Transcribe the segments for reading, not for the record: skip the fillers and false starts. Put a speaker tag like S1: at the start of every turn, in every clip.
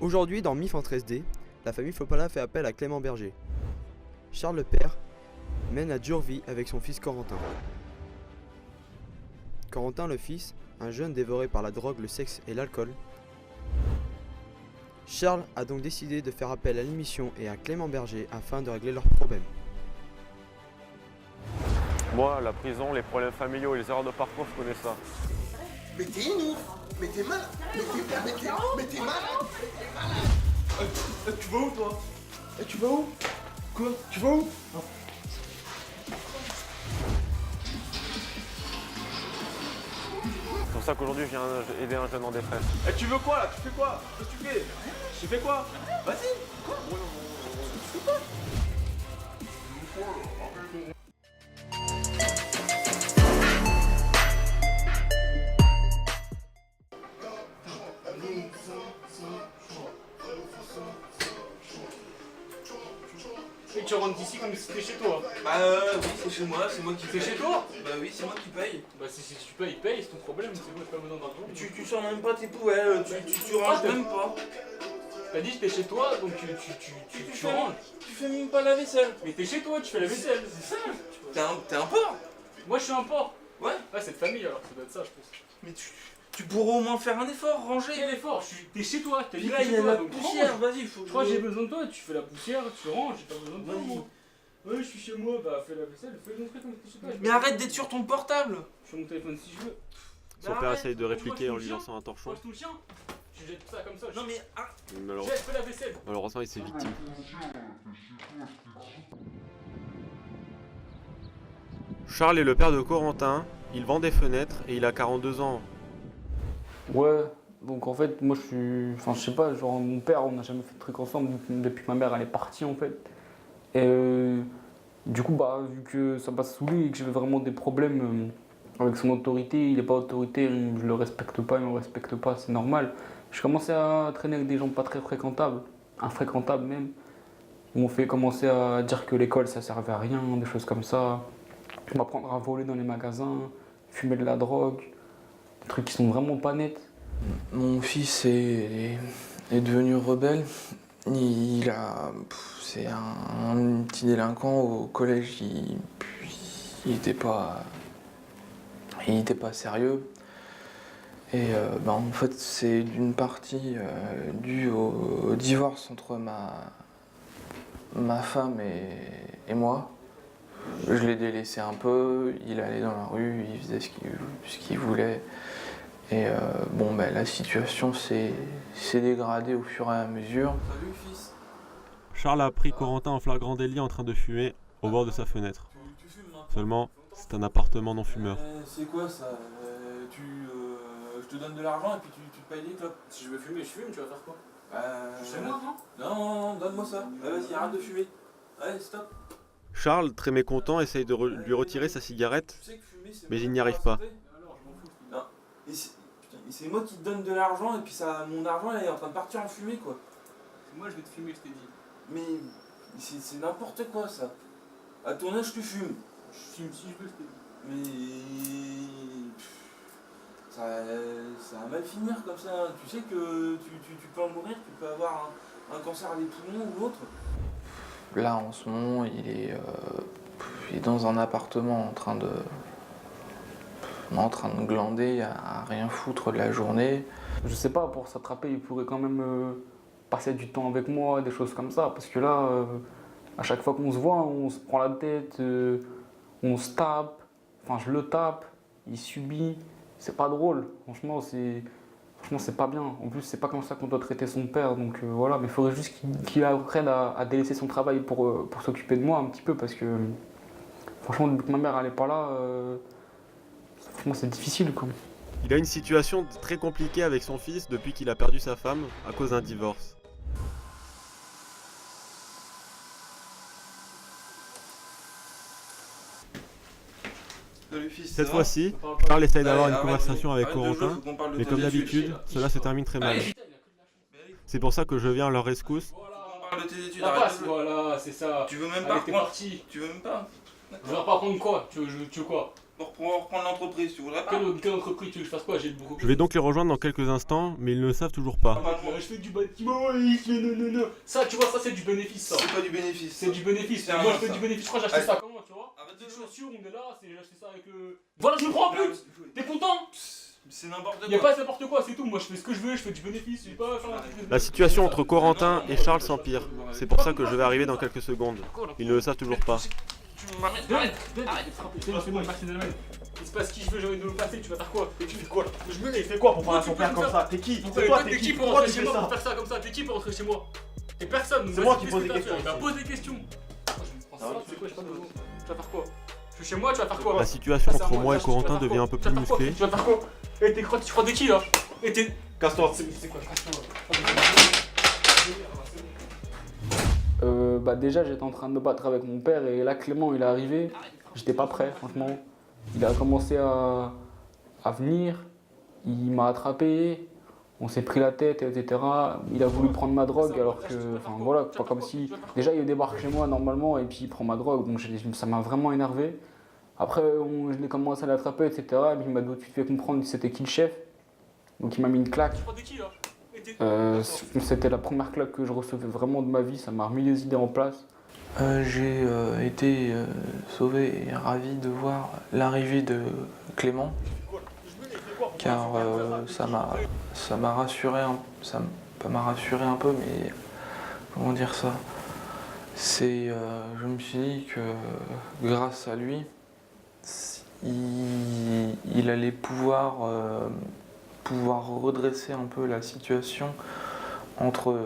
S1: Aujourd'hui, dans MIF en 13D, la famille Fopala fait appel à Clément Berger. Charles le père mène à dure vie avec son fils Corentin. Corentin le fils, un jeune dévoré par la drogue, le sexe et l'alcool. Charles a donc décidé de faire appel à l'émission et à Clément Berger afin de régler leurs problèmes.
S2: Moi, la prison, les problèmes familiaux et les erreurs de parcours, je connais ça.
S3: Mais t'es une ouf. Mais t'es malade. Mais t'es malade.
S4: Tu vas où toi?
S3: Tu vas où? Quoi? Tu vas où?
S2: C'est pour ça qu'aujourd'hui, je viens aider un jeune en détresse.
S4: Tu veux quoi là? Tu fais quoi? Qu'est-ce que tu fais? Tu fais quoi? Vas-y. Quoi? Tu fais quoi? Et tu rentres d'ici comme si c'était chez toi.
S5: Bah oui, c'est chez moi qui paye.
S4: C'est chez toi?
S5: Bah oui, c'est moi qui paye.
S4: Bah si tu payes, paye, c'est ton problème, c'est moi j'ai pas besoin d'argent.
S5: Tu sors même pas tes poubelles, tu ranges même pas.
S4: T'as dit j'étais chez toi, donc tu ranges.
S5: Tu fais même pas la vaisselle.
S4: Mais t'es chez toi, tu fais la vaisselle, c'est ça.
S5: T'es un porc.
S4: Moi je suis un porc.
S5: Ouais.
S4: Ah c'est de famille alors, ça doit être ça je pense.
S5: Mais tu pourrais au moins faire un effort, ranger.
S4: Quel effort? T'es chez toi, t'as dit
S5: Là,
S4: que
S5: il
S4: t'es
S5: y a
S4: chez
S5: de
S4: toi,
S5: la
S4: donc
S5: poussière,
S4: range.
S5: vas-y, faut que
S4: Je crois que j'ai besoin de toi, tu fais la poussière, tu ranges, j'ai pas besoin de toi.
S5: Vas-y.
S4: moi. Ouais, je suis chez moi, bah fais la vaisselle, fais montrer comme t'es chez toi.
S5: Mais arrête d'être sur ton portable.
S4: Je fais mon téléphone si je veux.
S2: Son père
S5: arrête.
S2: essaye de répliquer en
S4: Moi, je
S2: lui
S4: te
S2: lançant un torchon.
S4: Moi je tout le chien. Tu jettes ça comme ça.
S5: Non mais
S4: Jette, fais la vaisselle.
S2: Malheureusement, il s'est victime. Charles est le père de Corentin, il vend des fenêtres et il a 42 ans.
S6: Ouais, donc en fait, moi je suis. Enfin, je sais pas, genre mon père, on n'a jamais fait de trucs ensemble depuis que ma mère elle est partie en fait. Et du coup, bah, vu que ça passe sous lui et que j'ai vraiment des problèmes avec son autorité, il est pas autoritaire, je le respecte pas, il me respecte pas, c'est normal. Je commençais à traîner avec des gens pas très fréquentables, infréquentables même. Ils m'ont fait commencer à dire que l'école ça servait à rien, des choses comme ça. M'apprendre à voler dans les magasins, fumer de la drogue, des trucs qui sont vraiment pas nets.
S5: mon fils est devenu rebelle. C'est un petit délinquant au collège. Il était pas sérieux. Et en fait, c'est d'une partie dû au divorce entre ma femme et moi. Je l'ai délaissé un peu, il allait dans la rue, il faisait ce qu'il voulait. Et la situation s'est dégradée au fur et à mesure. Salut fils.
S2: Charles a pris Corentin en flagrant délit en train de fumer au bord de sa fenêtre.
S5: Tu fumes maintenant.
S2: Seulement, c'est un appartement non fumeur.
S5: C'est quoi ça? Je te donne de l'argent et puis tu te payes des clopes.
S4: Si je veux fumer, je fume, tu vas faire quoi?
S5: Chez moi, non? Non, donne-moi ça. Vas-y, arrête de fumer. Allez, stop.
S2: Charles, très mécontent, essaye de lui retirer sa cigarette,
S5: Tu sais que fumer, c'est
S2: mais
S5: bon
S2: il n'y
S5: pour la
S2: arrive pas.
S5: santé.
S4: Alors, je m'en fous.
S5: Non. Et c'est moi qui te donne de l'argent et puis mon argent il est en train de partir en fumée quoi.
S4: Moi je vais te fumer, je t'ai dit.
S5: Mais c'est n'importe quoi ça. À ton âge tu fumes.
S4: Je fume si je veux, je t'ai dit.
S5: Mais ça va mal finir comme ça. Tu sais que tu peux en mourir, tu peux avoir un cancer des poumons ou autre. Là en ce moment il est dans un appartement en train de glander, à rien foutre de la journée.
S6: Je sais pas, pour s'attraper, il pourrait quand même passer du temps avec moi, des choses comme ça. Parce que là, à chaque fois qu'on se voit, on se prend la tête, on se tape. Enfin, je le tape, il subit. C'est pas drôle. Franchement, c'est pas bien. En plus, c'est pas comme ça qu'on doit traiter son père. Donc voilà, mais il faudrait juste qu'il apprenne à délaisser son travail pour s'occuper de moi un petit peu. Parce que franchement, depuis que ma mère elle est pas là, franchement, c'est difficile quoi.
S2: Il a une situation très compliquée avec son fils depuis qu'il a perdu sa femme à cause d'un divorce.
S5: Salut fils.
S2: Cette fois-ci, Charles essaye d'avoir une
S5: Allez,
S2: conversation avec
S5: arrête de jouer,
S2: Corentin,
S5: faut qu'on parle de
S2: mais
S5: ta
S2: comme
S5: vie à suite.
S2: d'habitude, cela se termine très mal. C'est pour ça que je viens à leur rescousse.
S5: On parle de tes études,
S4: La
S5: arrête
S4: passe,
S5: de jouer.
S4: voilà, c'est ça.
S5: Tu veux même
S4: Allez,
S5: pas
S4: t'es
S5: reprendre.
S4: parti.
S5: Tu veux même pas.
S6: Je vais pas prendre quoi? Tu veux quoi?
S7: On va reprendre l'entreprise, tu voudrais pas?
S6: Quelle entreprise tu veux que je fasse quoi? J'ai beaucoup.
S2: Je vais donc les rejoindre dans quelques instants, mais ils ne le savent toujours pas.
S6: Je fais du bâtiment, il fait non. Ça, tu vois, ça c'est du bénéfice, ça.
S7: C'est pas du bénéfice.
S6: C'est du bénéfice.
S7: C'est
S6: Moi, je
S7: rien,
S6: fais
S7: ça.
S6: du bénéfice. Je crois que j'ai acheté ça comment, tu vois?
S7: Arrête de
S6: Des
S7: jouer.
S6: chaussures, on est là, j'ai acheté ça avec le. Voilà, je me prends plus! T'es content?
S7: C'est n'importe
S6: Y'a
S7: quoi.
S6: pas n'importe quoi, c'est tout. Moi, je fais ce que je veux, je fais du bénéfice. Je vais pas faire un truc de-
S2: La situation entre Corentin et Charles s'empire. C'est pour ça que je vais arriver dans quelques secondes. Ils ne le savent toujours pas.
S7: Tu m'arrêtes.
S6: C'est bon, merci Delman. Il se passe qui je veux, j'ai envie de me passer, tu vas faire quoi?
S4: Et tu fais quoi? Je me fais quoi pour parler à son père comme ça? T'es qui? C'est toi,
S6: T'es qui pour
S4: Pourquoi
S6: rentrer
S4: tu
S6: chez
S4: fais
S6: moi
S4: ça?
S6: pour faire ça comme ça? T'es qui pour rentrer chez moi? T'es personne.
S4: C'est moi qui pose des questions.
S6: Bah pose des questions. Moi je me prends ça, c'est quoi, je sais pas de mots. Tu vas faire quoi? Je suis chez moi, tu vas faire quoi?
S2: La situation entre moi et Corentin devient un peu plus musclée.
S6: Tu vas faire quoi? Eh t'es crotte, tu crois des qui là? Eh t'es.
S4: Casse-toi.
S6: C'est quoi, bah déjà j'étais en train de me battre avec mon père et là Clément il est arrivé, j'étais pas prêt franchement. Il a commencé à venir, il m'a attrapé, on s'est pris la tête, etc. Il a voulu prendre ma drogue alors que, enfin voilà, pas comme si... Déjà il débarque chez moi normalement et puis il prend ma drogue, donc ça m'a vraiment énervé. Après je l'ai commencé à l'attraper, etc. Et puis il m'a tout de suite fait comprendre que c'était qui le chef. Donc il m'a mis une claque. C'était la première claque que je recevais vraiment de ma vie, ça m'a remis les idées en place.
S5: J'ai été sauvé et ravi de voir l'arrivée de Clément, car ça m'a rassuré, ça m'a rassuré un peu, mais comment dire ça, je me suis dit que grâce à lui, il allait pouvoir redresser un peu la situation entre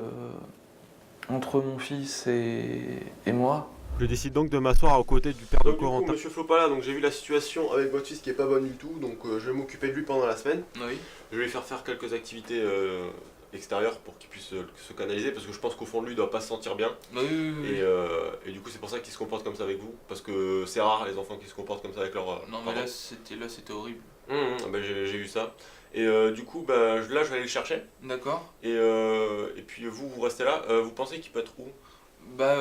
S5: mon fils et moi.
S2: Je décide donc de m'asseoir aux côtés du père de
S3: Donc du coup,
S2: Corentin.
S3: monsieur Flopala, donc j'ai vu la situation avec votre fils qui est pas bonne du tout, donc je vais m'occuper de lui pendant la semaine.
S7: Oui.
S3: Je vais lui faire quelques activités extérieures pour qu'il puisse se canaliser, parce que je pense qu'au fond de lui, il doit pas se sentir bien.
S7: Oui.
S3: Et du coup, c'est pour ça qu'il se comporte comme ça avec vous, parce que c'est rare les enfants qui se comportent comme ça avec leur
S7: Non mais
S3: parents.
S7: là c'était horrible.
S3: Bah, j'ai vu ça. Et du coup, bah, là, je vais aller le chercher.
S7: D'accord.
S3: Et puis vous restez là. Vous pensez qu'il peut être où?
S7: Bah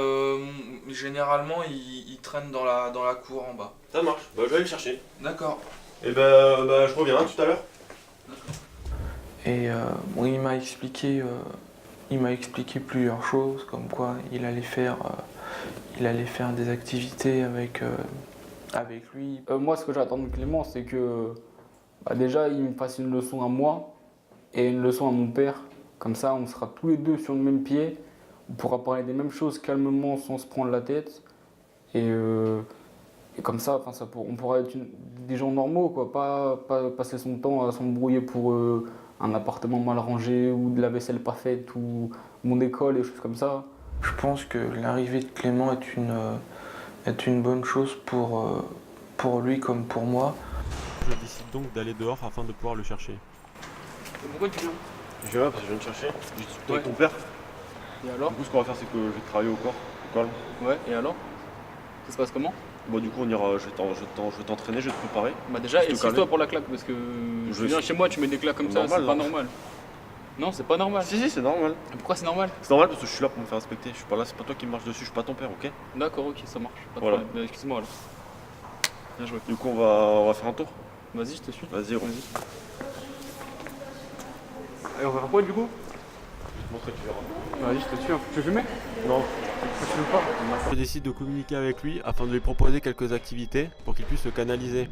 S7: généralement il traîne dans la cour en bas.
S3: Ça marche. Bah, je vais aller le chercher.
S7: D'accord.
S3: Et bah, je reviens tout à l'heure.
S5: Et bon, il m'a expliqué plusieurs choses, comme quoi il allait faire des activités avec lui.
S6: Moi, ce que j'attends de Clément, c'est que déjà, il me fasse une leçon à moi et une leçon à mon père. Comme ça, on sera tous les deux sur le même pied. On pourra parler des mêmes choses calmement sans se prendre la tête. Et comme ça, on pourra être des gens normaux, quoi. Pas passer son temps à s'embrouiller pour un appartement mal rangé ou de la vaisselle pas faite ou mon école et choses comme ça.
S5: Je pense que l'arrivée de Clément est une bonne chose pour lui comme pour moi.
S2: Je décide donc d'aller dehors afin de pouvoir le chercher.
S6: Pourquoi tu viens?
S4: Je viens parce que je viens te chercher. J'ai discuté avec
S6: Ouais.
S4: ton père.
S6: Et alors?
S4: Du coup, ce qu'on va faire, c'est que je vais travailler au corps, au calme.
S6: Ouais, et alors? Ça se passe comment?
S4: Bon, du coup, on ira. Je vais t'entraîner, je vais te préparer.
S6: Bah déjà,
S4: Je te
S6: excuse-toi
S4: calme.
S6: pour la claque parce que
S4: Je
S6: tu viens
S4: sais.
S6: chez moi, tu mets des claques comme ça,
S4: Normal,
S6: c'est pas
S4: là.
S6: normal. Non, c'est pas normal.
S4: Si, c'est normal.
S6: Pourquoi c'est normal?
S4: C'est normal parce que je suis là pour me faire respecter. Je suis pas là, c'est pas toi qui me marche dessus, je suis pas ton père, ok?
S6: D'accord, ok, ça marche. Pas de
S4: Voilà.
S6: problème. Excuse-moi alors. Bien joué.
S4: Du coup, on va faire un tour.
S6: Vas-y, je te suis.
S4: Vas-y, on
S6: Allez, on va faire quoi du coup?
S4: Je te montrer, tu verras.
S6: Vas-y, je te suis. Tu veux fumer?
S4: Non.
S6: Tu veux pas?
S2: Je décide de communiquer avec lui afin de lui proposer quelques activités pour qu'il puisse se canaliser.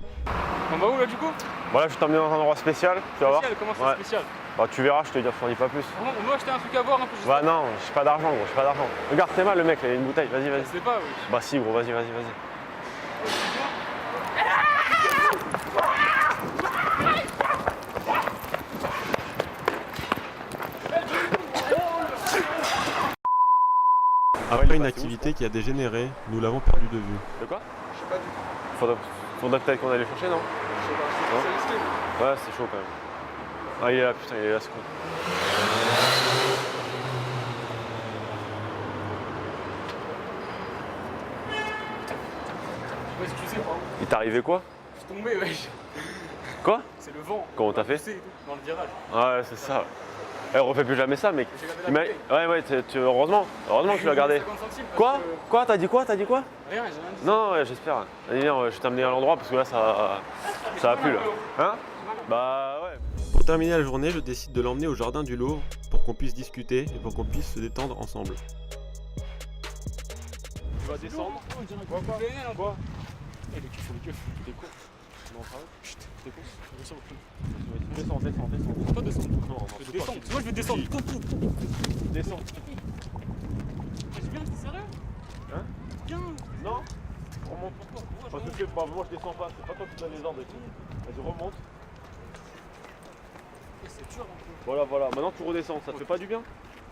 S6: On va où là du coup?
S4: Voilà, je vais t'emmener dans un endroit spécial, tu vas voir.
S6: Spécial, comment
S4: Ouais.
S6: c'est spécial?
S4: Bah, tu verras, je te dis pas plus.
S6: On doit acheter un truc à boire un peu, je
S4: Bah, non, j'ai pas d'argent, gros, j'ai pas d'argent. Regarde, t'es mal le mec, là, il y a une bouteille, vas-y, vas-y.
S6: sais pas, oui.
S4: Bah, si, gros, vas-y.
S2: Après une activité qui a dégénéré, nous l'avons perdu de vue.
S4: De quoi?
S3: Je sais pas du tout.
S4: Faudrait peut-être qu'on allait le chercher, non?
S3: Je sais pas, c'est risqué.
S4: Ouais, c'est chaud quand même. Ah, il est là, putain, il est là, ce con.
S6: Ouais, tu sais pas.
S4: Il t'est arrivé quoi?
S6: Je suis tombé, wesh.
S4: Quoi?
S6: C'est le vent.
S4: Comment t'as fait?
S6: Poussé et tout, dans le virage.
S4: Ouais, c'est ça.
S2: Eh, refais plus jamais ça, mec. Ouais, heureusement que tu l'as gardé. Quoi? T'as dit quoi?
S6: Rien, j'ai rien dit.
S2: Non, ouais, j'espère. Allez, viens, je vais t'amener à l'endroit parce que là, ça va plus là. Hein? Bah ouais. Pour terminer la journée, je décide de l'emmener au jardin du Louvre pour qu'on puisse discuter et pour qu'on puisse se détendre ensemble. Tu vas descendre? Quoi?
S6: Eh, les keufs, t'es con.
S2: Non, ça va?
S6: Chut, t'es con. Descends.
S2: Descends.
S6: Pas descendre.
S2: Non,
S6: Je vais descendre. Moi, je vais descendre.
S2: Descends.
S6: Viens, t'es sérieux?
S2: Hein?
S6: Viens.
S2: Non? Remonte. Parce que moi je descends pas, c'est pas toi qui donnes les ordres ici. Vas-y, remonte.
S6: C'est dur un peu.
S2: Voilà. Maintenant tu redescends, ça te fait pas du bien?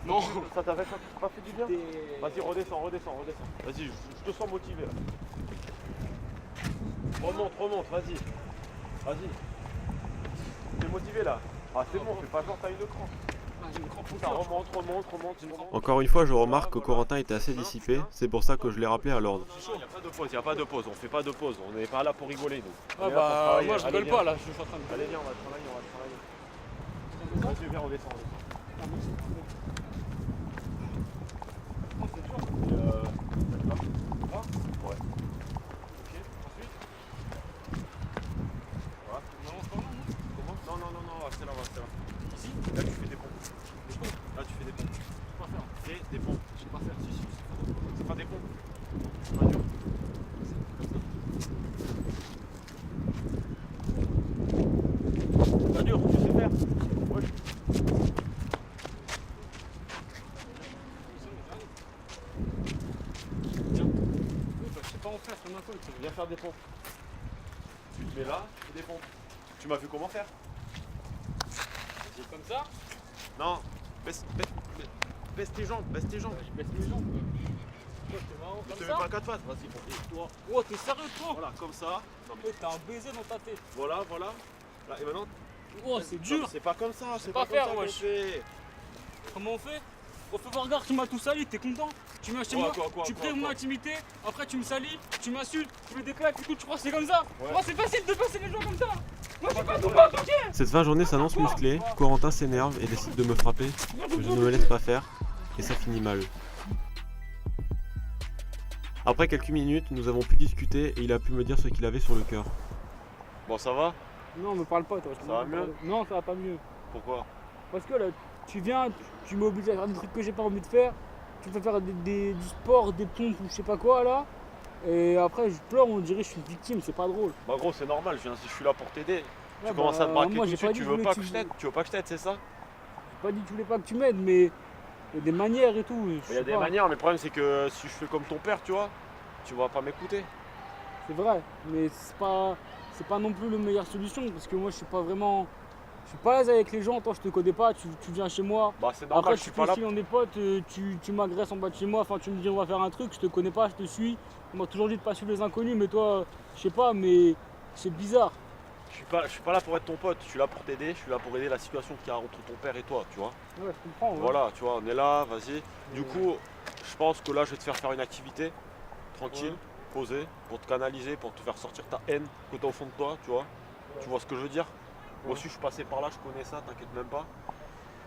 S6: Non.
S2: Ça t'a pas fait du bien? Vas-y, redescends. Vas-y, je te sens motivé là. Remonte, vas-y. T'es motivé là? Ah, c'est bon, fais pas genre t'as une crampe. Ça remonte. Encore une fois, je remarque que Corentin était assez dissipé, c'est pour ça que je l'ai rappelé à l'ordre. Il n'y a pas de pause, on fait pas de pause, on n'est pas là pour rigoler nous.
S6: Ah bah, moi je rigole pas là, je suis en train de.
S2: Allez, viens, on va travailler. Vas-y, viens, on descend. Ouais. Ok, ensuite. Voilà. Comment? Non, c'est là. Ici, là tu fais des pompes. Là tu fais des pompes. Je sais pas faire. Fais des pompes. Je sais pas faire. Si. C'est pas des pompes. C'est pas dur. C'est pas dur, tu sais faire. Ouais.
S6: Je sais pas en faire, c'est ma faute.
S2: Viens faire des pompes. Tu te mets là, tu fais des pompes. Tu m'as vu comment faire?
S6: Comme ça?
S2: Non, baisse tes jambes.
S6: Baisse mes jambes. Toi, t'es marrant
S2: Je te
S6: comme
S2: mets
S6: ça?
S2: pas 4 pattes, vas-y, toi.
S6: Oh, t'es sérieux toi?
S2: Voilà, comme ça. Non, mais
S6: T'as un baiser dans ta tête.
S2: voilà. Là, et maintenant.
S6: Oh, c'est
S2: Non,
S6: dur.
S2: c'est pas comme ça, c'est
S6: pas
S2: pas comme
S6: faire,
S2: ça qu'on
S6: wesh.
S2: fait.
S6: Comment on fait? On fait voir, regarde, tu m'as tout sali, t'es content? Tu viens chez
S2: Quoi,
S6: moi,
S2: quoi,
S6: tu
S2: quoi,
S6: prives mon
S2: quoi
S6: intimité, après tu me salis, tu m'insultes, tu me déclaques et tout, tu crois que c'est comme ça?
S2: Ouais.
S6: Moi c'est facile de passer les gens comme ça! Moi je suis pas content, ok?
S2: Cette fin de journée s'annonce musclée, Corentin s'énerve et décide de me frapper. Je ne me laisse pas faire et ça finit mal. Après quelques minutes, nous avons pu discuter et il a pu me dire ce qu'il avait sur le cœur. Bon, ça va?
S6: Non, me parle pas toi.
S2: Ça va mieux?
S6: Non, ça va pas mieux.
S2: Pourquoi?
S6: Parce que là, tu viens, tu m'obliges à faire des trucs que j'ai pas envie de faire, tu me fais faire du sport, des pompes ou je sais pas quoi là, et après je pleure, on dirait que je suis une victime, c'est pas drôle.
S2: Bah gros, c'est normal, je suis là pour t'aider.
S6: Ouais,
S2: Tu commences à te braquer
S6: moi,
S2: tout de
S6: j'ai
S2: suite,
S6: pas
S2: tu
S6: dit
S2: veux
S6: que
S2: pas que je t'aide? Tu veux pas que je t'aide, c'est ça?
S6: J'ai pas dit que tu voulais pas que tu m'aides, mais il y a des manières et tout.
S2: Il y a des manières, mais le problème c'est que si je fais comme ton père, tu vois, tu vas pas m'écouter.
S6: C'est vrai, mais c'est pas non plus la meilleure solution, parce que moi je suis pas à l'aise avec les gens, toi je te connais pas, tu viens chez moi.
S2: Bah c'est normal,
S6: Après,
S2: je suis
S6: tu
S2: pas là.
S6: fais on est potes, tu m'agresses en bas de chez moi, enfin tu me dis on va faire un truc, je te connais pas, je te suis. On m'a toujours dit de pas suivre les inconnus, mais toi, je sais pas, mais c'est bizarre.
S2: Je suis pas là pour être ton pote, je suis là pour t'aider, je suis là pour aider la situation qu'il y a entre ton père et toi, tu vois.
S6: Ouais, je comprends. Ouais.
S2: Voilà, tu vois, on est là, vas-y. Du coup, je pense que là, je vais te faire une activité tranquille, posée, pour te canaliser, pour te faire sortir ta haine que t'as au fond de toi, tu vois. Tu vois ce que je veux dire? Moi aussi, je suis passé par là, je connais ça, t'inquiète même pas.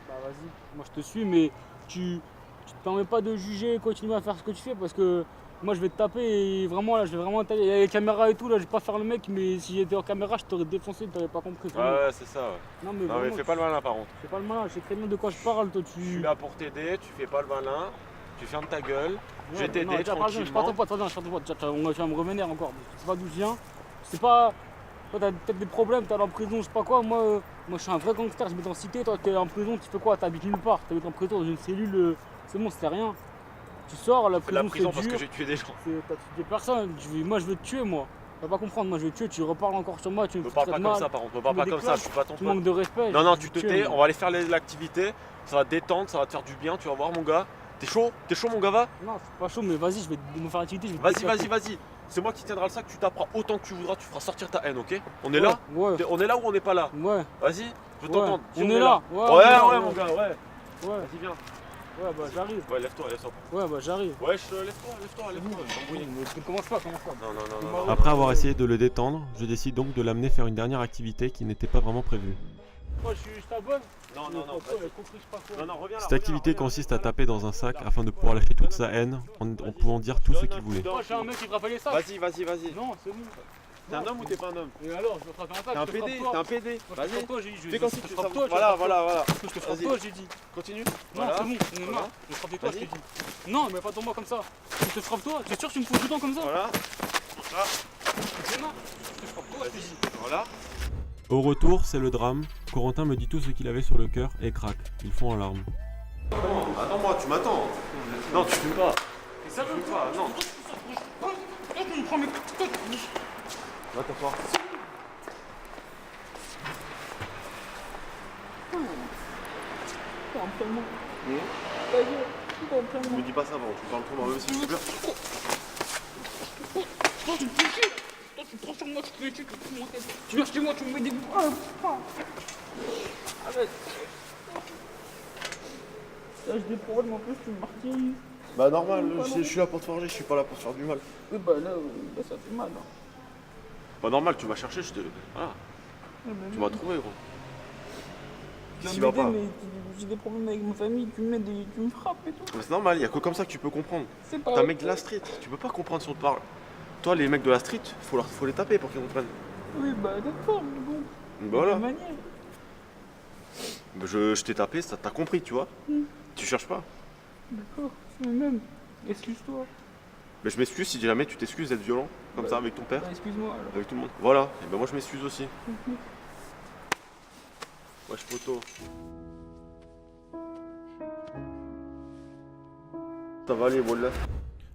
S6: Bah vas-y, moi je te suis, mais tu te permets pas de juger, continue à faire ce que tu fais, parce que moi je vais te taper et vraiment là, je vais vraiment taper. Il y a les caméras et tout, là, je vais pas faire le mec, mais si j'étais en caméra, je t'aurais défoncé, t'aurais pas compris.
S2: Ouais, c'est ça, ouais.
S6: Non mais,
S2: Non, mais
S6: vraiment,
S2: fais pas le malin par contre.
S6: c'est pas le malin, je sais très bien de quoi je parle, toi
S2: Je suis
S6: tu.
S2: là pour t'aider, tu fais pas le malin, tu fermes ta gueule, je vais
S6: Non,
S2: t'aider
S6: déjà, pardon, je
S2: tranquillement.
S6: t'entends pas, tu vas me revenir encore. Je sais pas d'où je viens. C'est pas. Toi t'as peut-être des problèmes, t'es allé en prison, je sais pas quoi. Moi je suis un vrai gangster, je m'étais en cité, toi t'es en prison, tu fais quoi? T'habites nulle part, t'habites en prison dans une cellule, c'est bon, c'était rien. Tu sors, la
S2: Fais de la
S6: prison
S2: prison parce
S6: c'est
S2: que
S6: dur.
S2: j'ai tué des gens.
S6: T'as tué des personnes, moi je veux te tuer moi. Tu vas pas comprendre, moi je vais te tuer, tu reparles encore sur moi, tu me
S2: Me parle pas
S6: traites
S2: comme
S6: mal,
S2: ça par contre, me parle
S6: me
S2: pas comme ça, je
S6: déclares,
S2: suis pas ton
S6: tu
S2: pote.
S6: manques de respect.
S2: Non, non,
S6: je
S2: tu
S6: vais
S2: te
S6: tuer,
S2: tais,
S6: moi.
S2: on va aller faire l'activité, ça va te détendre, ça va te faire du bien, tu vas voir mon gars. T'es chaud mon gars, va?
S6: Non, c'est pas chaud, mais vas-y, je vais me faire l'activité.
S2: Vas-y. C'est moi qui tiendra le sac, tu taperas autant que tu voudras, tu feras sortir ta haine, ok? On est là?
S6: Ouais,
S2: On est là ou on n'est pas là?
S6: ouais,
S2: Vas-y, je veux
S6: ouais.
S2: t'entendre. Si
S6: On est là.
S2: Ouais,
S6: on est là,
S2: mon gars, ouais.
S6: Ouais,
S2: Vas-y, viens.
S6: ouais, bah j'arrive.
S2: Ouais, lève-toi.
S6: Ouais, bah j'arrive.
S2: Ouais, lève-toi.
S6: Ne commence pas.
S2: Non.
S1: Après avoir essayé de le détendre, je décide donc de l'amener faire une dernière activité qui n'était pas vraiment prévue.
S6: Moi je t'abonne.
S2: Non, non, non. Non, non, reviens là.
S8: Cette activité consiste à taper dans un sac afin de pouvoir lâcher toute sa haine en pouvant dire tout ce qu'il voulait.
S6: Moi je suis un mec qui frappe les sacs.
S2: Vas-y, vas-y, vas-y.
S6: Non, c'est bon.
S2: T'es un homme ou t'es pas un homme?
S6: Et alors, je vais frapper un sac.
S2: T'es un PD, t'es un PD. Vas-y.
S6: Toi, j'ai dit.
S2: Fais comme si tu
S6: frappe toi.
S2: Voilà, voilà, voilà.
S6: Je te frappe
S2: Vas-y.
S6: toi, j'ai dit.
S2: Continue.
S6: Non,
S2: Voilà.
S6: c'est bon, on est marre. Je vais frapper toi, je t'ai dit. Non, mais pas dans moi comme ça. Je te frappe toi. T'es sûr que tu me fous dedans comme ça?
S2: Voilà.
S6: C'est marre. Je te frappe toi, je t'ai dit.
S2: Voilà.
S8: Au retour, c'est le drame. Corentin me dit tout ce qu'il avait sur le cœur et craque. Ils font en larmes.
S2: Attends-moi, tu m'attends. Non, tu fumes pas.
S6: Et ça veut
S2: fumes pas, non.
S6: Je me prends mes.
S2: Va t'asseoir. Me dis pas ça avant, tu parles trop moi, même si tu pleures.
S6: Toi, tu me fais chier. Toi, tu prends sur moi, tu te fais chier, tu te fous mon tête. Tu viens chez moi, tu me mets des. Arrête. Là, j'ai des problèmes en plus, tu me martyrises.
S2: Bah normal, je suis là pour te forger, je suis pas là pour te faire du mal.
S6: Oui, bah là, ça fait mal. Hein.
S2: Bah normal, tu m'as cherché, je te... Voilà, tu m'as trouvé gros. Qu'est-ce qui va pas?
S6: Mais j'ai des problèmes avec ma famille, tu me frappes et tout.
S2: Mais c'est normal, il y a que comme ça que tu peux comprendre.
S6: C'est pas.
S2: T'es un mec de la street, tu peux pas comprendre si on te parle. Toi, les mecs de la street, faut les taper pour qu'ils comprennent.
S6: Oui, bah d'accord, mais bon.
S2: Bah voilà.
S6: De manière.
S2: Bah, je t'ai tapé, ça t'as compris, tu vois. Tu cherches pas.
S6: D'accord, mais même. Excuse-toi.
S2: Mais je m'excuse si jamais tu t'excuses d'être violent, comme ça avec ton père,
S6: Bah, excuse-moi alors.
S2: avec tout le monde. Voilà, et ben moi je m'excuse aussi. Wesh poteau. Ça va aller, voilà.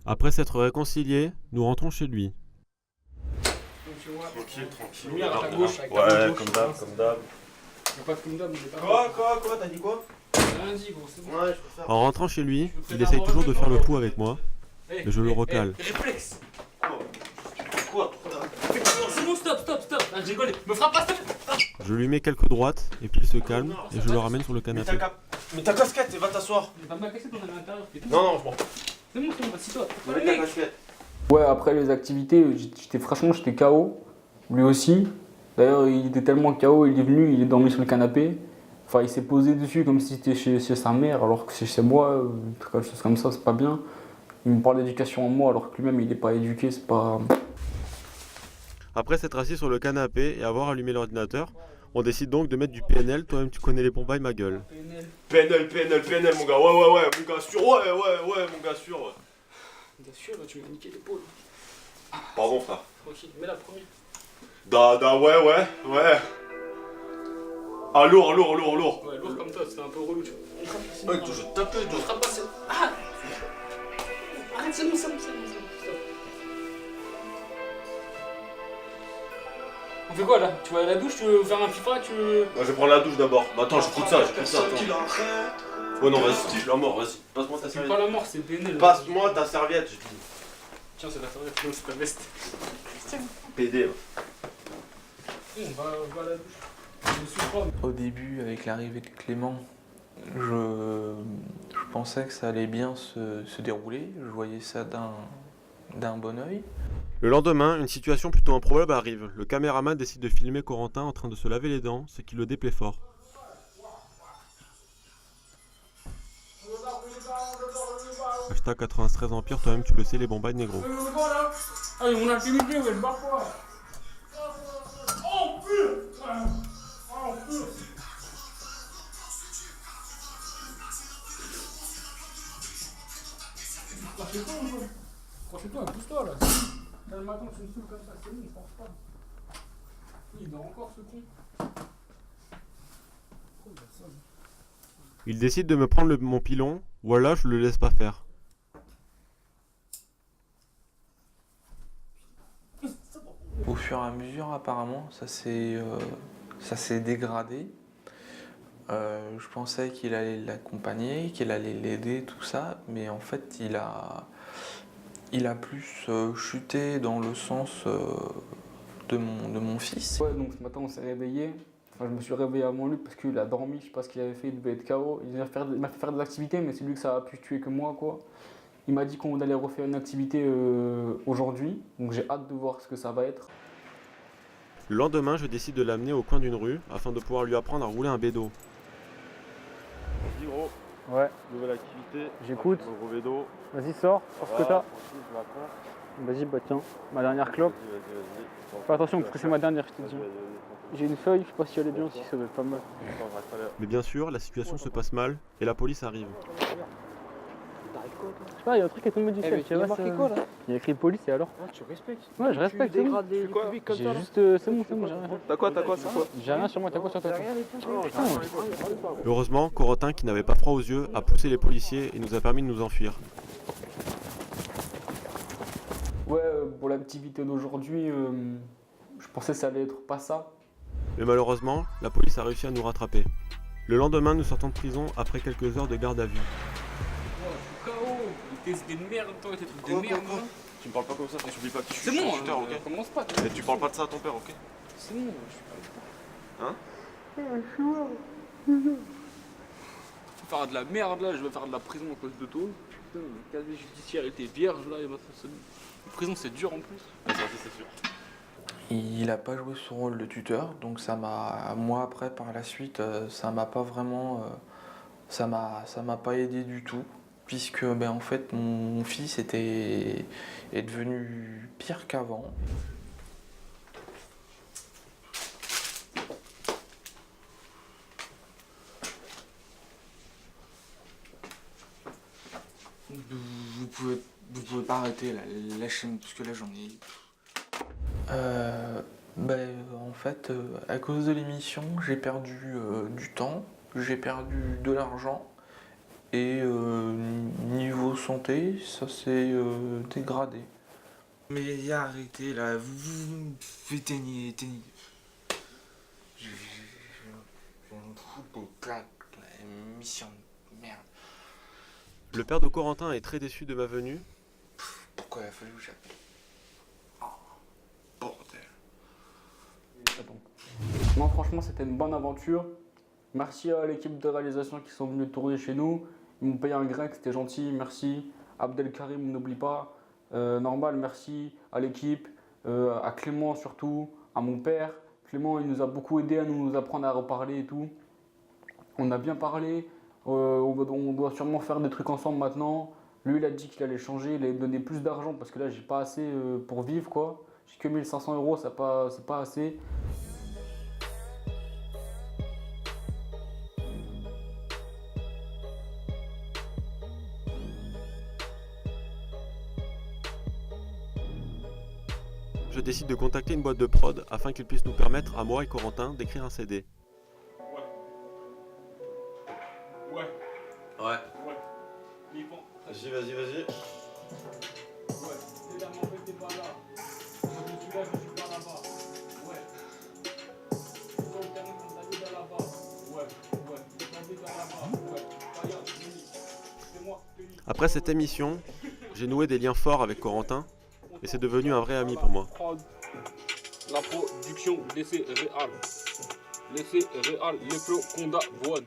S8: Après s'être réconciliés, nous rentrons chez lui.
S2: Tranquille, tranquille.
S6: Lumière à ta gauche, avec ta
S2: Ouais,
S6: gauche.
S2: comme d'hab, comme d'hab.
S6: Y'a pas de comme d'hab, mais c'est pas.
S2: Quoi, t'as dit quoi?
S6: Rien dit, gros, c'est bon.
S2: Ouais, je préfère.
S8: En rentrant chez lui, il essaye toujours de faire le coup avec moi, mais je le recale.
S6: Réflexe.
S2: Quoi?
S6: C'est bon, stop. Ah, j'ai rigolé. Me frappe pas, stop.
S8: Je lui mets quelques droites et puis il se calme et je le ramène sur le canapé.
S2: Mais ta casquette, va t'asseoir.
S6: Mais pas ma cassette, on est à l'intérieur.
S2: Non, je m'en fous.
S6: C'est bon, assis-toi.
S2: Mets ta casquette.
S6: Ouais, après les activités, j'étais KO. Lui aussi. D'ailleurs, il était tellement KO, il est venu, il est dormi sur le canapé. Enfin, il s'est posé dessus comme si c'était chez sa mère, alors que c'est chez moi. Quelque chose comme ça, c'est pas bien. Il me parle d'éducation en moi, alors que lui-même, il est pas éduqué, c'est pas.
S8: Après s'être assis sur le canapé et avoir allumé l'ordinateur, on décide donc de mettre du PNL. Toi-même, tu connais les Bombay, ma gueule.
S2: PNL, mon gars, ouais, mon gars sûr, ouais, mon gars sûr, ouais.
S6: Bien sûr, tu m'as niqué l'épaule.
S2: Pardon, frère.
S6: Tranquille, mets la première.
S2: Ouais. Ah, lourd.
S6: Ouais, lourd comme toi, c'était un peu relou, tu vois.
S2: Ouais, je tape,
S6: On frappe pas, c'est. Ah arrête, c'est bon, stop. On fait quoi là? Tu vas à la douche, tu veux faire un FIFA, tu veux.
S2: Moi, je vais prendre la douche d'abord. Attends, j'écoute ça, attends. Ouais, non, vas-y, je suis la mort, vas-y. Passe-moi ta
S6: C'est
S2: serviette.
S6: pas la mort, c'est PNL.
S2: Passe-moi ta serviette, j'ai dit.
S6: Tiens, c'est la serviette, non, c'est ta veste.
S2: PD,
S6: On va à la douche. Je suis froid.
S5: Au début, avec l'arrivée de Clément, je pensais que ça allait bien se dérouler. Je voyais ça d'un bon œil.
S8: Le lendemain, une situation plutôt improbable arrive. Le caméraman décide de filmer Corentin en train de se laver les dents, ce qui le déplaît fort. Hashtag 93 Empire, toi-même tu le sais, les Bombay négro.
S6: Allez, on a fini, ouais, barre-toi. Oh putain. Croche-toi, pousse-toi là. Là, le matin, tu me saoules comme ça, c'est bon, je pense pas. Il dort encore ce con.
S8: Il décide de me prendre mon pilon, voilà, je le laisse pas faire.
S5: Au fur et à mesure, apparemment, ça s'est dégradé. Je pensais qu'il allait l'accompagner, qu'il allait l'aider, tout ça, mais en fait, il a plus chuté dans le sens de mon fils.
S6: Ouais, donc ce matin, on s'est réveillé. Enfin, je me suis réveillé avant lui parce qu'il a dormi, je sais pas ce qu'il avait fait, il devait être KO. Il m'a fait faire des activités, mais c'est lui que ça a pu tuer que moi, quoi. Il m'a dit qu'on allait refaire une activité aujourd'hui, donc j'ai hâte de voir ce que ça va être.
S8: Le lendemain, je décide de l'amener au coin d'une rue afin de pouvoir lui apprendre à rouler un bédo.
S2: Vas-y gros,
S6: Ouais,
S2: nouvelle activité.
S6: j'écoute.
S2: Gros vélo.
S6: Vas-y, sors ce que t'as.
S2: Tranquille, je m'apprends.
S6: Vas-y, bah tiens, ma dernière clope.
S2: Vas-y.
S6: Fais attention parce que c'est ma dernière, je te dis.
S2: Vas-y.
S6: J'ai une feuille, je sais pas si elle est bien aussi, ça doit être pas mal.
S8: Mais bien sûr, la situation se passe mal et la police arrive.
S6: Je sais pas, il y a un truc qui est tombé du ciel.
S5: Il y a marqué quoi là?
S6: Il y a écrit police et alors?
S5: Tu respectes.
S6: Ouais, je respecte.
S5: Tu
S6: c'est bon.
S5: dégrades les publics comme
S6: J'ai
S5: ça là.
S6: juste. C'est bon, j'ai rien.
S2: T'as quoi, c'est quoi?
S6: J'ai rien sur moi, t'as quoi sur ta tête?
S8: Heureusement, Corentin, qui n'avait pas froid aux yeux, a poussé les policiers et nous a permis de nous enfuir.
S6: Ouais, pour l'activité d'aujourd'hui, je pensais que ça allait être pas ça.
S8: Mais malheureusement, la police a réussi à nous rattraper. Le lendemain, nous sortons de prison après quelques heures de garde à vue.
S6: T'es de merde, toi, t'es trucs de merde.
S2: Tu me parles pas comme ça, t'oublies pas que tu
S6: C'est
S2: suis
S6: bon,
S2: shooter, ok?
S6: commence pas.
S2: Et tu parles pas de ça à ton père, ok?
S6: C'est bon, je vais faire de la merde là, je vais faire de la prison à cause de toi. Putain, le casier judiciaire était vierge là, la prison c'est dur en plus.
S2: Ça, c'est sûr.
S5: Il a pas joué son rôle de tuteur, donc ça m'a, moi après par la suite, ça m'a pas vraiment, ça m'a pas aidé du tout, puisque ben en fait mon fils est devenu pire qu'avant.
S7: Vous pouvez pas arrêter là, lâchez-moi parce que là j'en ai.
S5: En fait, à cause de l'émission, j'ai perdu du temps, j'ai perdu de l'argent et niveau santé, ça s'est dégradé.
S7: Mais arrêtez là, vous éteignez. J'ai un trou de plaque, la mission de merde.
S8: Le père de Corentin est très déçu de ma venue.
S7: Pourquoi il a fallu que j'appelle? Oh, bordel.
S6: Non, franchement, c'était une bonne aventure. Merci à l'équipe de réalisation qui sont venus tourner chez nous. Ils m'ont payé un grec, c'était gentil, merci. Abdelkarim, n'oublie pas. Normal, merci à l'équipe, à Clément surtout, à mon père. Clément, il nous a beaucoup aidé à nous apprendre à reparler et tout. On a bien parlé. On doit sûrement faire des trucs ensemble maintenant. Lui, il a dit qu'il allait changer, il allait me donner plus d'argent parce que là, j'ai pas assez pour vivre, quoi. J'ai que 1500 €, c'est pas assez.
S8: Je décide de contacter une boîte de prod afin qu'ils puissent nous permettre, à moi et Corentin, d'écrire un CD.
S2: Ouais. Vas-y.
S6: Ouais, t'es là, mais en fait, t'es pas là. Moi, je suis là, je suis pas là-bas. Ouais. Sur le terrain, comme t'as dit là-bas. Ouais. T'as dit là-bas. Ouais. Regarde, c'est moi, Denis.
S8: Après cette émission, j'ai noué des liens forts avec Corentin et c'est devenu un vrai ami pour moi.
S6: La production, l'essai réal. L'essai réal, les flots, Conda, One.